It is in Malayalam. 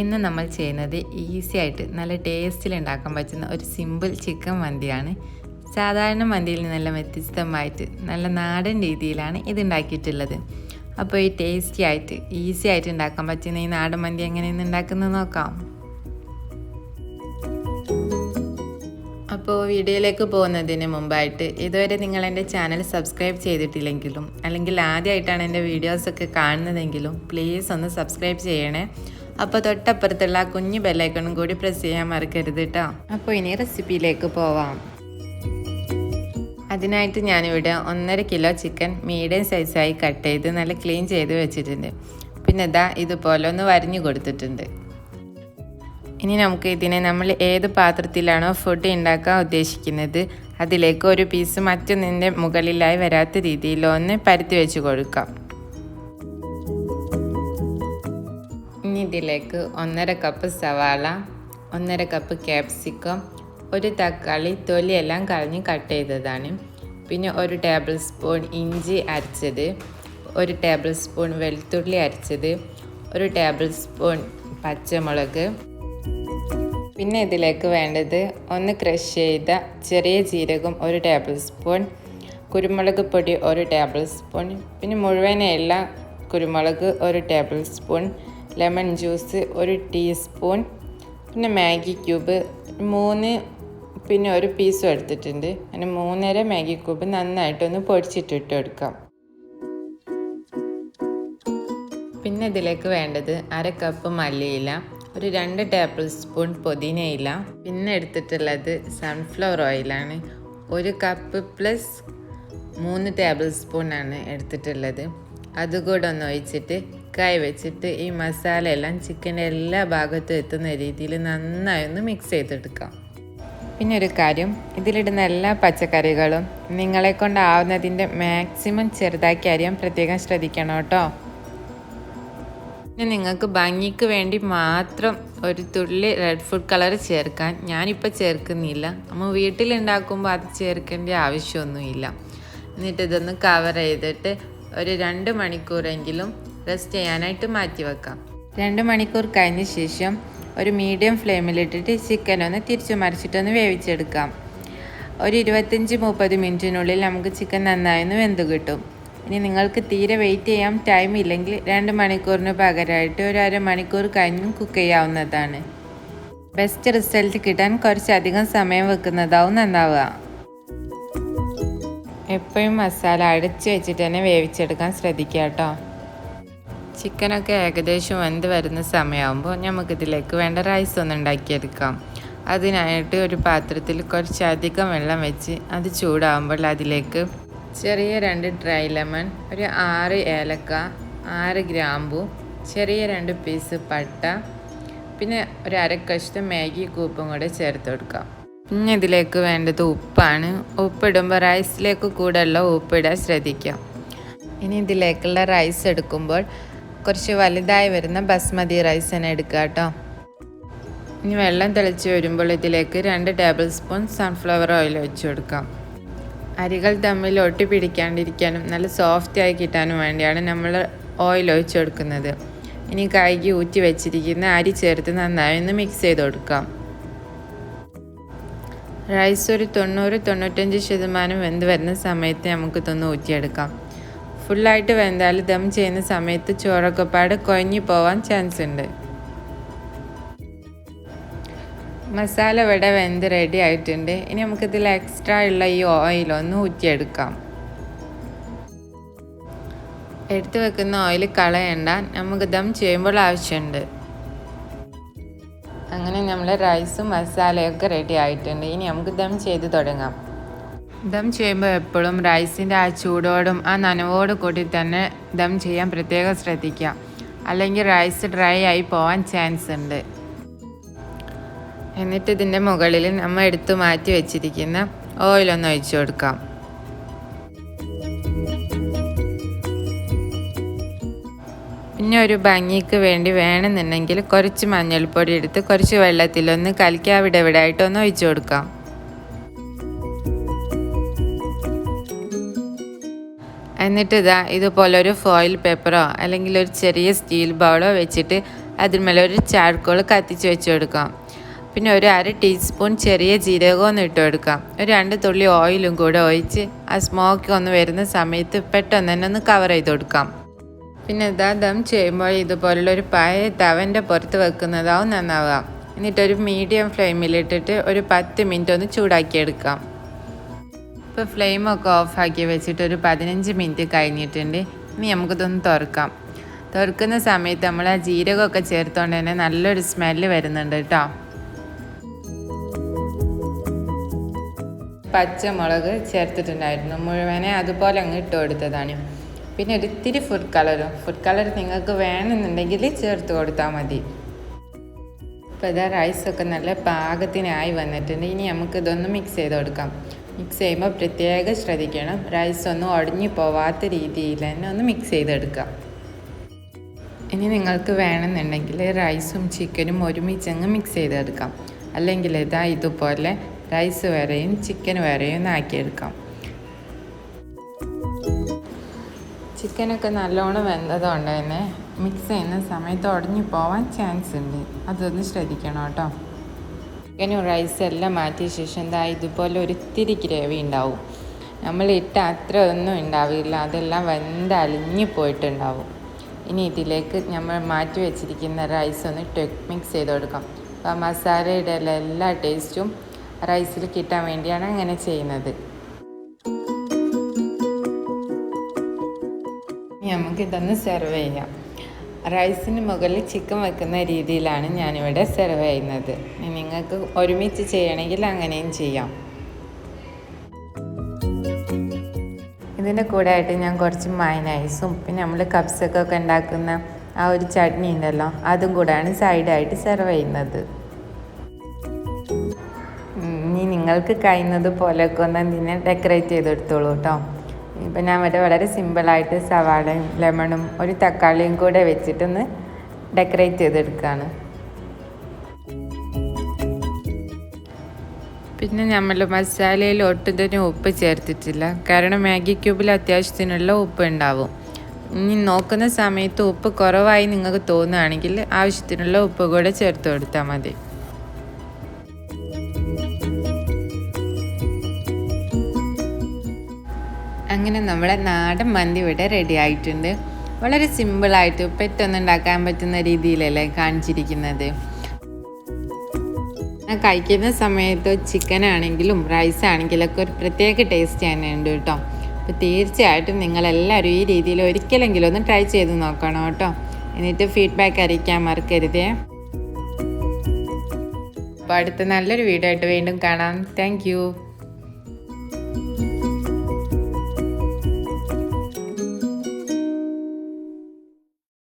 ഇന്ന് നമ്മൾ ചെയ്യുന്നത് ഈസി ആയിട്ട് നല്ല ടേസ്റ്റിൽ ഉണ്ടാക്കാൻ പറ്റുന്ന ഒരു സിമ്പിൾ ചിക്കൻ മന്തിയാണ്. സാധാരണ മന്തിയിൽ നിന്നെല്ലാം വ്യത്യസ്തമായിട്ട് നല്ല നാടൻ രീതിയിലാണ് ഇത് ഉണ്ടാക്കിയിട്ടുള്ളത്. അപ്പോൾ ഈ ടേസ്റ്റി ആയിട്ട് ഈസി ആയിട്ട് ഉണ്ടാക്കാൻ പറ്റുന്ന ഈ നാടൻ മന്തി എങ്ങനെയാണ് ഉണ്ടാക്കുന്നത് നോക്കാം. അപ്പോൾ വീഡിയോയിലേക്ക് പോകുന്നതിന് മുമ്പായിട്ട് ഇതുവരെ നിങ്ങൾ എൻ്റെ ചാനൽ സബ്സ്ക്രൈബ് ചെയ്തിട്ടില്ലെങ്കിലും അല്ലെങ്കിൽ ആദ്യമായിട്ടാണ് എൻ്റെ വീഡിയോസൊക്കെ കാണുന്നതെങ്കിലും പ്ലീസ് ഒന്ന് സബ്സ്ക്രൈബ് ചെയ്യണേ. അപ്പോൾ തൊട്ടപ്പുറത്തുള്ള കുഞ്ഞു ബെല്ലൈക്കണും കൂടി പ്രസ് ചെയ്യാൻ മറക്കരുത് കേട്ടോ. അപ്പോൾ ഇനി റെസിപ്പിയിലേക്ക് പോവാം. അതിനായിട്ട് ഞാനിവിടെ 1.5 കിലോ ചിക്കൻ മീഡിയം സൈസായി കട്ട് ചെയ്ത് നല്ല ക്ലീൻ ചെയ്ത് വെച്ചിട്ടുണ്ട്. പിന്നെ ഇതുപോലെ ഒന്ന് വരിഞ്ഞു കൊടുത്തിട്ടുണ്ട്. ഇനി നമുക്ക് ഇതിനെ നമ്മൾ ഏത് പാത്രത്തിലാണോ ഫുഡ് ഉണ്ടാക്കാൻ ഉദ്ദേശിക്കുന്നത് അതിലേക്ക് ഒരു പീസ് മറ്റൊന്നിൻ്റെ മുകളിലായി വരാത്ത രീതിയിൽ ഒന്ന് പരത്തി വെച്ച് കൊടുക്കാം. ഇനി ഇതിലേക്ക് 1.5 കപ്പ് സവാള, 1.5 കപ്പ് ക്യാപ്സിക്കം, ഒരു തക്കാളി തൊലിയെല്ലാം കളഞ്ഞ് കട്ട് ചെയ്തതാണ്, പിന്നെ 1 ടേബിൾ സ്പൂൺ ഇഞ്ചി അരച്ചത്, 1 ടേബിൾ സ്പൂൺ വെളുത്തുള്ളി അരച്ചത്, 1 ടേബിൾ സ്പൂൺ പച്ചമുളക്, പിന്നെ ഇതിലേക്ക് വേണ്ടത് ഒന്ന് ക്രഷ് ചെയ്ത ചെറിയ ജീരകം 1 ടേബിൾ സ്പൂൺ, കുരുമുളക് പൊടി 1 ടേബിൾ സ്പൂൺ, പിന്നെ മുഴുവനെയുള്ള കുരുമുളക് 1 table spoon, lemon juice 1 teaspoon, പിന്നെ മാഗി ക്യൂബ് 3, പിന്നെ ഒരു പീസും എടുത്തിട്ടുണ്ട്. അങ്ങനെ 3.5 മാഗി ക്യൂബ് നന്നായിട്ടൊന്ന് പൊടിച്ചിട്ടിട്ട് കൊടുക്കാം. പിന്നെ ഇതിലേക്ക് വേണ്ടത് 1/2 കപ്പ് മല്ലിയില, ഒരു 2 ടേബിൾ സ്പൂൺ പുതിനയില, പിന്നെ എടുത്തിട്ടുള്ളത് സൺഫ്ലവർ ഓയിലാണ്. 1 കപ്പ് പ്ലസ് 3 ടേബിൾ സ്പൂണാണ് എടുത്തിട്ടുള്ളത്. അതുകൂടെ ഒന്ന് ഒഴിച്ചിട്ട് കൈ വെച്ചിട്ട് ഈ മസാല എല്ലാം ചിക്കൻ്റെ എല്ലാ ഭാഗത്തും എത്തുന്ന രീതിയിൽ നന്നായി ഒന്ന് മിക്സ് ചെയ്തെടുക്കാം. പിന്നെ ഒരു കാര്യം, ഇതിലിടുന്ന എല്ലാ പച്ചക്കറികളും നിങ്ങളെ കൊണ്ടാവുന്നതിൻ്റെ മാക്സിമം ചെറുതാക്കി അരിയാൻ പ്രത്യേകം ശ്രദ്ധിക്കണം കേട്ടോ. പിന്നെ നിങ്ങൾക്ക് ഭംഗിക്ക് വേണ്ടി മാത്രം ഒരു തുള്ളി റെഡ് ഫുഡ് കളർ ചേർക്കാൻ ഞാനിപ്പോൾ ചേർക്കുന്നില്ല. നമ്മൾ വീട്ടിലുണ്ടാക്കുമ്പോൾ അത് ചേർക്കേണ്ട ആവശ്യമൊന്നുമില്ല. എന്നിട്ട് ഇതൊന്ന് കവർ ചെയ്തിട്ട് ഒരു 2 മണിക്കൂറെങ്കിലും റെസ്റ്റ് ചെയ്യാനായിട്ട് മാറ്റി വെക്കാം. 2 മണിക്കൂർ കഴിഞ്ഞ ശേഷം ഒരു മീഡിയം ഫ്ലെയിമിലിട്ടിട്ട് ചിക്കൻ ഒന്ന് തിരിച്ചു മറിച്ചിട്ടൊന്ന് വേവിച്ചെടുക്കാം. ഒരു 25-30 മിനിറ്റിനുള്ളിൽ നമുക്ക് ചിക്കൻ നന്നായി ഒന്ന് വെന്ത് കിട്ടും. ഇനി നിങ്ങൾക്ക് തീരെ വെയിറ്റ് ചെയ്യാൻ ടൈം ഇല്ലെങ്കിൽ 2 മണിക്കൂറിന് പകരമായിട്ട് ഒരു 1/2 മണിക്കൂർ കഴിഞ്ഞും കുക്ക് ചെയ്യാവുന്നതാണ്. ബെസ്റ്റ് റിസൾട്ട് കിട്ടാൻ കുറച്ചധികം സമയം വെക്കുന്നതാവും നന്നാവുക. എപ്പോഴും മസാല അടച്ച് വെച്ചിട്ട് തന്നെ വേവിച്ചെടുക്കാൻ ശ്രദ്ധിക്കുക കേട്ടോ. ചിക്കനൊക്കെ ഏകദേശം വെന്ത് വരുന്ന സമയമാകുമ്പോൾ നമുക്കിതിലേക്ക് വേണ്ട റൈസ് ഒന്ന് ഉണ്ടാക്കിയെടുക്കാം. അതിനായിട്ട് ഒരു പാത്രത്തിൽ കുറച്ചധികം വെള്ളം വെച്ച് അത് ചൂടാകുമ്പോൾ അതിലേക്ക് ചെറിയ 2 ഡ്രൈ ലെമൺ, ഒരു 6 ഏലക്ക, 6 ഗ്രാമ്പു, ചെറിയ 2 പീസ് പട്ട, പിന്നെ ഒരു 1/2 കഷ്ണം മാഗി ക്യൂബും കൂടെ ചേർത്ത് കൊടുക്കാം. പിന്നെ ഇതിലേക്ക് വേണ്ടത് ഉപ്പാണ്. ഉപ്പിടുമ്പോൾ റൈസിലേക്ക് കൂടെയുള്ള ഉപ്പിടാൻ ശ്രദ്ധിക്കാം. ഇനി ഇതിലേക്കുള്ള റൈസ് എടുക്കുമ്പോൾ കുറച്ച് വലുതായി വരുന്ന ബസ്മതി റൈസ് തന്നെ എടുക്കുക കേട്ടോ. ഇനി വെള്ളം തിളച്ച് വരുമ്പോൾ ഇതിലേക്ക് 2 ടേബിൾ സ്പൂൺ സൺഫ്ലവർ ഓയിൽ ഒഴിച്ചു കൊടുക്കാം. അരികൾ തമ്മിൽ ഒട്ടി പിടിക്കാണ്ടിരിക്കാനും നല്ല സോഫ്റ്റായി കിട്ടാനും വേണ്ടിയാണ് നമ്മൾ ഓയിൽ ഒഴിച്ചു കൊടുക്കുന്നത്. ഇനി കഴുകി ഊറ്റി വെച്ചിരിക്കുന്ന അരി ചേർത്ത് നന്നായി ഒന്ന് മിക്സ് ചെയ്ത് കൊടുക്കാം. റൈസ് ഒരു 90-95% വെന്ത് വരുന്ന സമയത്ത് നമുക്കിതൊന്ന് ഊറ്റിയെടുക്കാം. ഫുള്ളായിട്ട് വെന്താൽ ദം ചെയ്യുന്ന സമയത്ത് ചോറൊക്കെപ്പാട് കുഴഞ്ഞു പോവാൻ ചാൻസ് ഉണ്ട്. മസാല ഇവിടെ വെന്ത് റെഡി ആയിട്ടുണ്ട്. ഇനി നമുക്കിതിൽ എക്സ്ട്രാ ഉള്ള ഈ ഓയിലൊന്ന് ഊറ്റിയെടുക്കാം. എടുത്തു വെക്കുന്ന ഓയിൽ കളയണ്ട, നമുക്ക് ദം ചെയ്യുമ്പോൾ ആവശ്യമുണ്ട്. അങ്ങനെ നമ്മളെ റൈസും മസാലയൊക്കെ റെഡി ആയിട്ടുണ്ട്. ഇനി നമുക്ക് ദം ചെയ്ത് തുടങ്ങാം. ദം ചെയ്യുമ്പോൾ എപ്പോഴും റൈസിൻ്റെ ആ ചൂടോടും ആ നനവോട് കൂടി തന്നെ ദം ചെയ്യാൻ പ്രത്യേകം ശ്രദ്ധിക്കുക. അല്ലെങ്കിൽ റൈസ് ഡ്രൈ ആയി പോകാൻ ചാൻസ് ഉണ്ട്. എന്നിട്ട് ഇതിൻ്റെ മുകളിൽ നമ്മൾ എടുത്തു മാറ്റി വെച്ചിരിക്കുന്ന ഓയിലൊന്ന് ഒഴിച്ചു കൊടുക്കാം. പിന്നെ ഒരു ഭംഗിക്ക് വേണ്ടി വേണമെന്നുണ്ടെങ്കിൽ കുറച്ച് മഞ്ഞൾപ്പൊടി എടുത്ത് കുറച്ച് വെള്ളത്തിലൊന്ന് കലക്കി അവിടെ ആയിട്ടൊന്ന് ഒഴിച്ചു കൊടുക്കാം. എന്നിട്ട് ഇതുപോലൊരു ഫോയിൽ പേപ്പറോ അല്ലെങ്കിൽ ഒരു ചെറിയ സ്റ്റീൽ ബൗളോ വെച്ചിട്ട് അതിന്മേലെ ഒരു ചാർക്കോൾ കത്തിച്ച് വെച്ച് കൊടുക്കാം. പിന്നെ ഒരു 1/2 ടീസ്പൂൺ ചെറിയ ജീരകമൊന്നും ഇട്ട് കൊടുക്കാം. ഒരു 2 തുള്ളി ഓയിലും കൂടെ ഒഴിച്ച് ആ സ്മോക്ക് ഒന്ന് വരുന്ന സമയത്ത് പെട്ടെന്ന് തന്നെ ഒന്ന് കവർ ചെയ്ത് കൊടുക്കാം. പിന്നെ ദം ചെയ്യുമ്പോൾ ഇതുപോലുള്ള ഒരു പഴയ തവൻ്റെ പുറത്ത് വെക്കുന്നതാവും നന്നാവുക. എന്നിട്ടൊരു മീഡിയം ഫ്ലെയിമിലിട്ടിട്ട് ഒരു 10 മിനിറ്റ് ഒന്ന് ചൂടാക്കിയെടുക്കാം. ഇപ്പോൾ ഫ്ലെയിമൊക്കെ ഓഫാക്കി വെച്ചിട്ട് ഒരു 15 മിനിറ്റ് കഴിഞ്ഞിട്ടുണ്ട്. ഇനി നമുക്കിതൊന്ന് തുറക്കുന്ന സമയത്ത് നമ്മൾ ആ ജീരകമൊക്കെ ചേർത്തുകൊണ്ട് തന്നെ നല്ലൊരു സ്മെല്ല് വരുന്നുണ്ട് കേട്ടോ. പച്ചമുളക് ചേർത്തിട്ടുണ്ടായിരുന്നു, മുഴുവനെ അതുപോലെ അങ്ങ് ഇട്ട് കൊടുത്തതാണ്. പിന്നെ ഒരിത്തിരി ഫുഡ് കളർ നിങ്ങൾക്ക് വേണമെന്നുണ്ടെങ്കിൽ ചേർത്ത് കൊടുത്താൽ മതി. ഇപ്പോൾ ഇതാ റൈസൊക്കെ നല്ല പാകത്തിനായി വന്നിട്ടുണ്ട്. ഇനി നമുക്ക് ഇതൊന്ന് മിക്സ് ചെയ്ത് കൊടുക്കാം. മിക്സ് ചെയ്യുമ്പോൾ പ്രത്യേകം ശ്രദ്ധിക്കണം, റൈസ് ഒന്നും ഉടഞ്ഞു പോവാത്ത രീതിയിൽ തന്നെ ഒന്ന് മിക്സ് ചെയ്തെടുക്കാം. ഇനി നിങ്ങൾക്ക് വേണമെന്നുണ്ടെങ്കിൽ റൈസും ചിക്കനും ഒരുമിച്ചങ്ങ് മിക്സ് ചെയ്തെടുക്കാം. അല്ലെങ്കിൽ ഇതുപോലെ റൈസ് വേറെയും ചിക്കൻ വേറെയും ആക്കിയെടുക്കാം. ചിക്കനൊക്കെ നല്ലോണം വെന്തതുകൊണ്ട് തന്നെ മിക്സ് ചെയ്യുന്ന സമയത്ത് ഉടഞ്ഞു പോവാൻ ചാൻസ് ഉണ്ട്, അതൊന്ന് ശ്രദ്ധിക്കണം കേട്ടോ. ചിക്കനും റൈസും എല്ലാം മാറ്റിയ ശേഷം ഇതുപോലെ ഒരിത്തിരി ഗ്രേവി ഉണ്ടാവും. നമ്മൾ ഇട്ട അത്ര ഒന്നും ഉണ്ടാവില്ല, അതെല്ലാം വെന്ത് അലിഞ്ഞു പോയിട്ടുണ്ടാവും. ഇനി ഇതിലേക്ക് നമ്മൾ മാറ്റി വെച്ചിരിക്കുന്ന റൈസ് ഒന്ന് മിക്സ് ചെയ്ത് കൊടുക്കാം. അപ്പോൾ മസാലയുടെ എല്ലാ ടേസ്റ്റും റൈസിൽ കിട്ടാൻ വേണ്ടിയാണ് അങ്ങനെ ചെയ്യുന്നത്. നമുക്കിതൊന്ന് സെർവ് ചെയ്യാം. റൈസിന് മുകളിൽ ചിക്കൻ വെക്കുന്ന രീതിയിലാണ് ഞാനിവിടെ സെർവ് ചെയ്യുന്നത്. നിങ്ങൾക്ക് ഒരുമിച്ച് ചെയ്യണമെങ്കിൽ അങ്ങനെയും ചെയ്യാം. ഇതിൻ്റെ കൂടെ ആയിട്ട് ഞാൻ കുറച്ച് മയനൈസും പിന്നെ നമ്മൾ കപ്സൊക്കെ ഉണ്ടാക്കുന്ന ആ ഒരു ചട്നി ഉണ്ടല്ലോ, അതും കൂടെയാണ് സൈഡായിട്ട് സെർവ് ചെയ്യുന്നത്. ഇനി നിങ്ങൾക്ക് കഴിയുന്നത് പോലെയൊക്കെ ഒന്ന് ഇതിനെ ഡെക്കറേറ്റ് ചെയ്തെടുത്തോളൂ കേട്ടോ. ഇപ്പം ഞാൻ വളരെ സിമ്പിളായിട്ട് സവാളയും ലെമണും ഒരു തക്കാളിയും കൂടെ വെച്ചിട്ടൊന്ന് ഡെക്കറേറ്റ് ചെയ്തെടുക്കുകയാണ്. പിന്നെ നമ്മൾ മസാലയിൽ ഒട്ടും തന്നെ ഉപ്പ് ചേർത്തിട്ടില്ല, കാരണം മാഗി ക്യൂബിൽ അത്യാവശ്യത്തിനുള്ള ഉപ്പ് ഉണ്ടാവും. ഇനി നോക്കുന്ന സമയത്ത് ഉപ്പ് കുറവായി നിങ്ങൾക്ക് തോന്നുകയാണെങ്കിൽ ആവശ്യത്തിനുള്ള ഉപ്പ് കൂടെ ചേർത്ത് കൊടുത്താൽ മതി. അങ്ങനെ നമ്മുടെ നാടൻ മന്തി ഇവിടെ റെഡി ആയിട്ടുണ്ട്. വളരെ സിമ്പിളായിട്ട് പെട്ടെന്ന് ഉണ്ടാക്കാൻ പറ്റുന്ന രീതിയിലല്ലേ കാണിച്ചിരിക്കുന്നത്. കഴിക്കുന്ന സമയത്ത് ചിക്കൻ ആണെങ്കിലും റൈസ് ആണെങ്കിലൊക്കെ ഒരു പ്രത്യേക ടേസ്റ്റ് തന്നെ ഉണ്ട് കേട്ടോ. അപ്പോൾ തീർച്ചയായിട്ടും നിങ്ങളെല്ലാവരും ഈ രീതിയിൽ ഒരിക്കലെങ്കിലും ഒന്ന് ട്രൈ ചെയ്ത് നോക്കണം കേട്ടോ. എന്നിട്ട് ഫീഡ്ബാക്ക് അറിയിക്കാൻ മറക്കരുതേ. അപ്പോൾ അടുത്ത നല്ലൊരു വീഡിയോ ആയിട്ട് വീണ്ടും കാണാം. താങ്ക്